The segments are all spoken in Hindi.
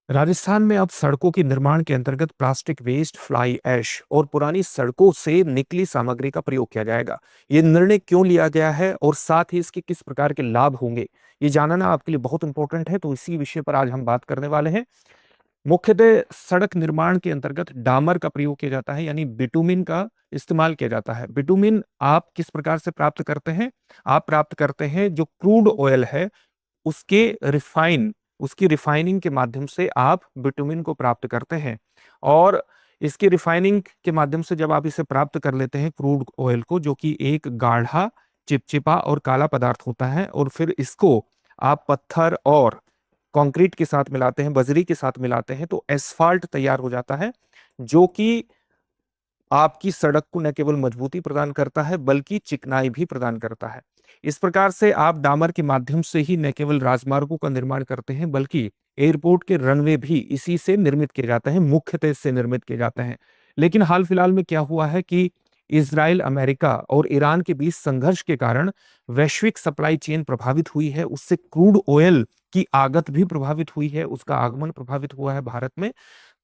राजस्थान में अब सड़कों के निर्माण के अंतर्गत प्लास्टिक वेस्ट, फ्लाई ऐश और पुरानी सड़कों से निकली सामग्री का प्रयोग किया जाएगा। ये निर्णय क्यों लिया गया है और साथ ही इसके किस प्रकार के लाभ होंगे, ये जानना आपके लिए बहुत इंपॉर्टेंट है। तो इसी विषय पर आज हम बात करने वाले हैं। मुख्यतः सड़क निर्माण के अंतर्गत डामर का प्रयोग किया जाता है, यानी बिटुमिन का इस्तेमाल किया जाता है। बिटुमिन आप किस प्रकार से प्राप्त करते हैं? आप प्राप्त करते हैं जो क्रूड ऑयल है उसके रिफाइन उसकी रिफाइनिंग के माध्यम से आप बिटुमिन को प्राप्त करते हैं। और इसकी रिफाइनिंग के माध्यम से जब आप इसे प्राप्त कर लेते हैं क्रूड ऑयल को, जो कि एक गाढ़ा, चिपचिपा और काला पदार्थ होता है, और फिर इसको आप पत्थर और कंक्रीट के साथ मिलाते हैं, बजरी के साथ मिलाते हैं, तो एस्फाल्ट तैयार हो जाता है, जो कि आपकी सड़क को न केवल मजबूती प्रदान करता है बल्कि चिकनाई भी प्रदान करता है। इस प्रकार से आप डामर के माध्यम से ही न केवल राजमार्गों का निर्माण करते हैं बल्कि एयरपोर्ट के रनवे भी इसी से निर्मित किए जाते हैं, मुख्यतः इससे निर्मित किए जाते हैं। लेकिन हाल फिलहाल में क्या हुआ है कि इसराइल, अमेरिका और ईरान के बीच संघर्ष के कारण वैश्विक सप्लाई चेन प्रभावित हुई है। उससे क्रूड ऑयल की आगत भी प्रभावित हुई है, उसका आगमन प्रभावित हुआ है भारत में।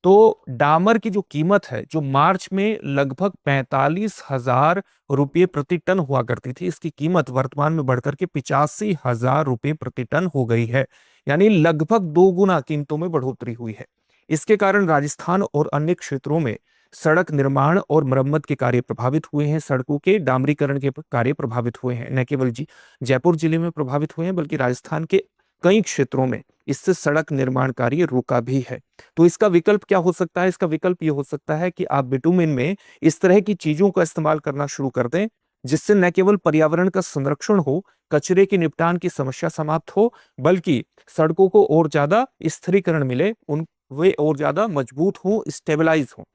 तो डामर की जो कीमत है, जो मार्च में लगभग 45,000 रुपये प्रति टन हुआ करती थी, इसकी कीमत वर्तमान में बढ़कर के 85,000 रुपये प्रति टन हो गई है। यानी लगभग 2 गुना कीमतों में बढ़ोतरी हुई है। इसके कारण राजस्थान और अन्य क्षेत्रों में सड़क निर्माण और मरम्मत के कार्य प्रभावित हुए हैं। सड़कों के डामरीकरण के कार्य प्रभावित हुए हैं। न केवल जयपुर जिले में प्रभावित हुए हैं बल्कि राजस्थान के कई क्षेत्रों में इससे सड़क निर्माण कार्य रुका भी है। तो इसका विकल्प क्या हो सकता है? इसका विकल्प ये हो सकता है कि आप बिटुमिन में इस तरह की चीजों का इस्तेमाल करना शुरू कर दें, जिससे न केवल पर्यावरण का संरक्षण हो, कचरे के निपटान की समस्या समाप्त हो, बल्कि सड़कों को और ज्यादा स्थिरीकरण मिले, उन वे और ज्यादा मजबूत हो, स्टेबलाइज हो।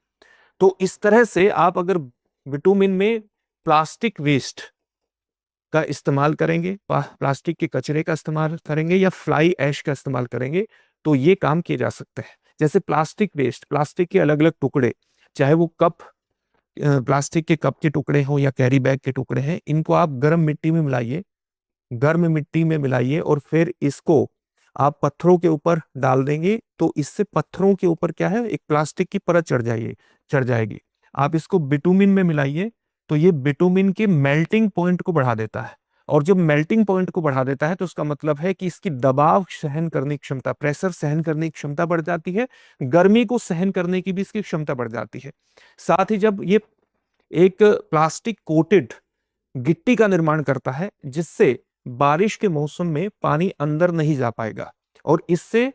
तो इस तरह से आप अगर बिटुमिन में प्लास्टिक वेस्ट का इस्तेमाल करेंगे, प्लास्टिक के कचरे का इस्तेमाल करेंगे या फ्लाई ऐश का इस्तेमाल करेंगे, तो ये काम किए जा सकते हैं। जैसे प्लास्टिक वेस्ट, प्लास्टिक के अलग अलग टुकड़े, चाहे वो प्लास्टिक के कप के टुकड़े हो या कैरी बैग के टुकड़े हैं, इनको आप गर्म मिट्टी में मिलाइए, गर्म मिट्टी में मिलाइए और फिर इसको आप पत्थरों के ऊपर डाल देंगे, तो इससे पत्थरों के ऊपर क्या है, एक प्लास्टिक की परत चढ़ जाएगी। आप इसको बिटुमिन में मिलाइए, तो ये बिटुमिन के मेल्टिंग पॉइंट को बढ़ा देता है। और जब मेल्टिंग पॉइंट को बढ़ा देता है तो उसका मतलब है कि इसकी दबाव सहन करने की क्षमता, प्रेशर सहन करने की क्षमता बढ़ जाती है, गर्मी को सहन करने की भी इसकी क्षमता बढ़ जाती है। साथ ही जब ये एक प्लास्टिक कोटेड गिट्टी का निर्माण करता है, जिससे बारिश के मौसम में पानी अंदर नहीं जा पाएगा, और इससे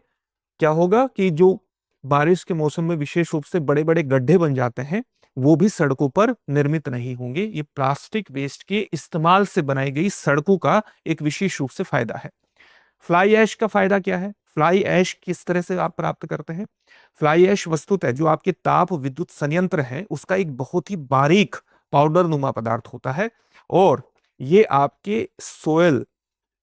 क्या होगा कि जो बारिश के मौसम में विशेष रूप से बड़े बड़े गड्ढे बन जाते हैं, वो भी सड़कों पर निर्मित नहीं होंगे। ये प्लास्टिक वेस्ट के इस्तेमाल से बनाई गई सड़कों का एक विशेष रूप से फायदा है। फ्लाई ऐश का फायदा क्या है? फ्लाई ऐश किस तरह से आप प्राप्त करते हैं? फ्लाई ऐश वस्तुतः जो आपके ताप विद्युत संयंत्र है, उसका एक बहुत ही बारीक पाउडर नुमा पदार्थ होता है, और ये आपके सोयल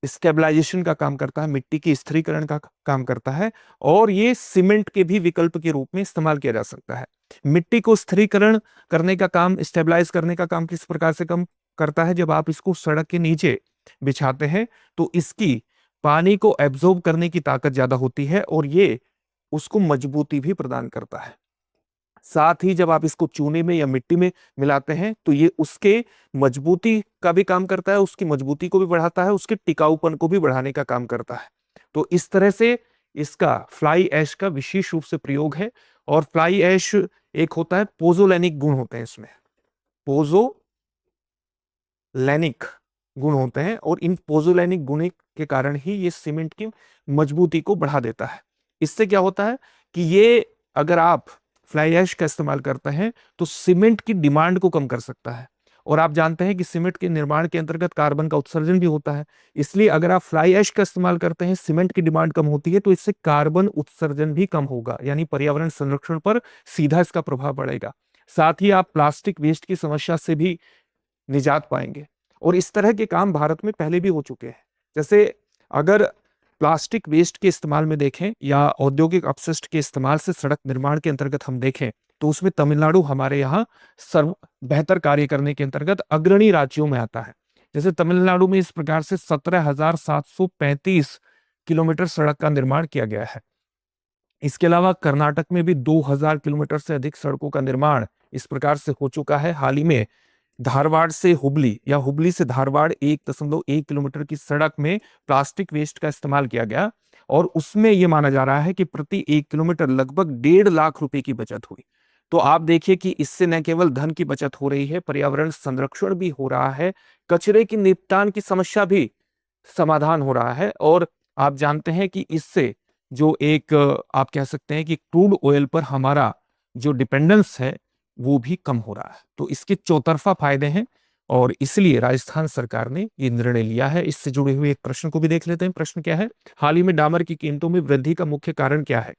स्टेबलाइजेशन का काम करता है, मिट्टी की स्थिरीकरण का काम करता है, और ये सीमेंट के भी विकल्प के रूप में इस्तेमाल किया जा सकता है। मिट्टी को स्थिरीकरण करने का काम, स्टेबलाइज करने का काम किस प्रकार से कम करता है? जब आप इसको सड़क के नीचे बिछाते हैं तो इसकी पानी को एब्जॉर्ब करने की ताकत ज्यादा होती है, और ये उसको मजबूती भी प्रदान करता है। साथ ही जब आप इसको चूने में या मिट्टी में मिलाते हैं तो ये उसके मजबूती का भी काम करता है, उसकी मजबूती को भी बढ़ाता है, उसके टिकाऊपन को भी बढ़ाने का काम करता है। तो इस तरह से इसका फ्लाई ऐश का विशेष रूप से प्रयोग है। और फ्लाई ऐश एक होता है, पोजोलैनिक गुण होते हैं इसमें, पोजोलैनिक गुण होते हैं, और इन पोजोलैनिक गुण के कारण ही ये सीमेंट की मजबूती को बढ़ा देता है। इससे क्या होता है कि ये, अगर आप फ्लाई ऐश का इस्तेमाल करते हैं तो सीमेंट की डिमांड को कम कर सकता है। और आप जानते हैं कि सीमेंट के निर्माण के अंतर्गत कार्बन का उत्सर्जन भी होता है। इसलिए अगर आप फ्लाई ऐश का इस्तेमाल करते हैं, सीमेंट की डिमांड कम होती है, तो इससे कार्बन उत्सर्जन भी कम होगा, यानी पर्यावरण संरक्षण पर सीधा इसका प्रभाव पड़ेगा। साथ ही आप प्लास्टिक वेस्ट की समस्या से भी निजात पाएंगे। और इस तरह के काम भारत में पहले भी हो चुके हैं। जैसे अगर प्लास्टिक वेस्ट के इस्तेमाल में देखें या औद्योगिक अपशिष्ट के इस्तेमाल से सड़क निर्माण के अंतर्गत हम देखें, तो उसमें तमिलनाडु हमारे यहाँ सर्व बेहतर कार्य करने के अंतर्गत अग्रणी राज्यों में आता है। जैसे तमिलनाडु में इस प्रकार से 17,735 किलोमीटर सड़क का निर्माण किया गया है। इसके अलावा कर्नाटक में भी 2000 किलोमीटर से अधिक सड़कों का निर्माण इस प्रकार से हो चुका है। हाल ही में धारवाड़ से हुबली या हुबली से धारवाड़ 1.1 किलोमीटर की सड़क में प्लास्टिक वेस्ट का इस्तेमाल किया गया और उसमें यह माना जा रहा है कि प्रति 1 किलोमीटर लगभग 1.5 लाख रुपए की बचत हुई। तो आप देखिए कि इससे न केवल धन की बचत हो रही है, पर्यावरण संरक्षण भी हो रहा है, कचरे की निपटान की समस्या भी समाधान हो रहा है और आप जानते हैं कि इससे जो एक आप कह सकते हैं कि क्रूड ऑयल पर हमारा जो डिपेंडेंस है वो भी कम हो रहा है। तो इसके चौतरफा फायदे हैं और इसलिए राजस्थान सरकार ने ये निर्णय लिया है। इससे जुड़े हुए एक प्रश्न को भी देख लेते हैं। प्रश्न क्या है? हाल ही में डामर की कीमतों में वृद्धि का मुख्य कारण क्या है?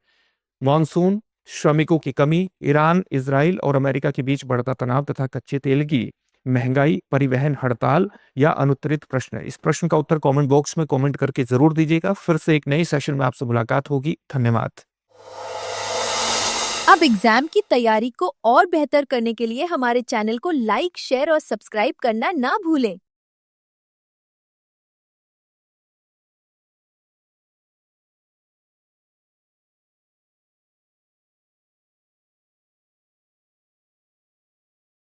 मॉनसून, श्रमिकों की कमी, ईरान, इजराइल और अमेरिका के बीच बढ़ता तनाव तथा कच्चे तेल की महंगाई, परिवहन हड़ताल या अनुत्तरित प्रश्न है। इस प्रश्न का उत्तर कमेंट बॉक्स में कमेंट करके जरूर दीजिएगा। फिर से एक नई सेशन में आपसे मुलाकात होगी। धन्यवाद। अब एग्जाम की तैयारी को और बेहतर करने के लिए हमारे चैनल को लाइक, शेयर और सब्सक्राइब करना ना भूलें।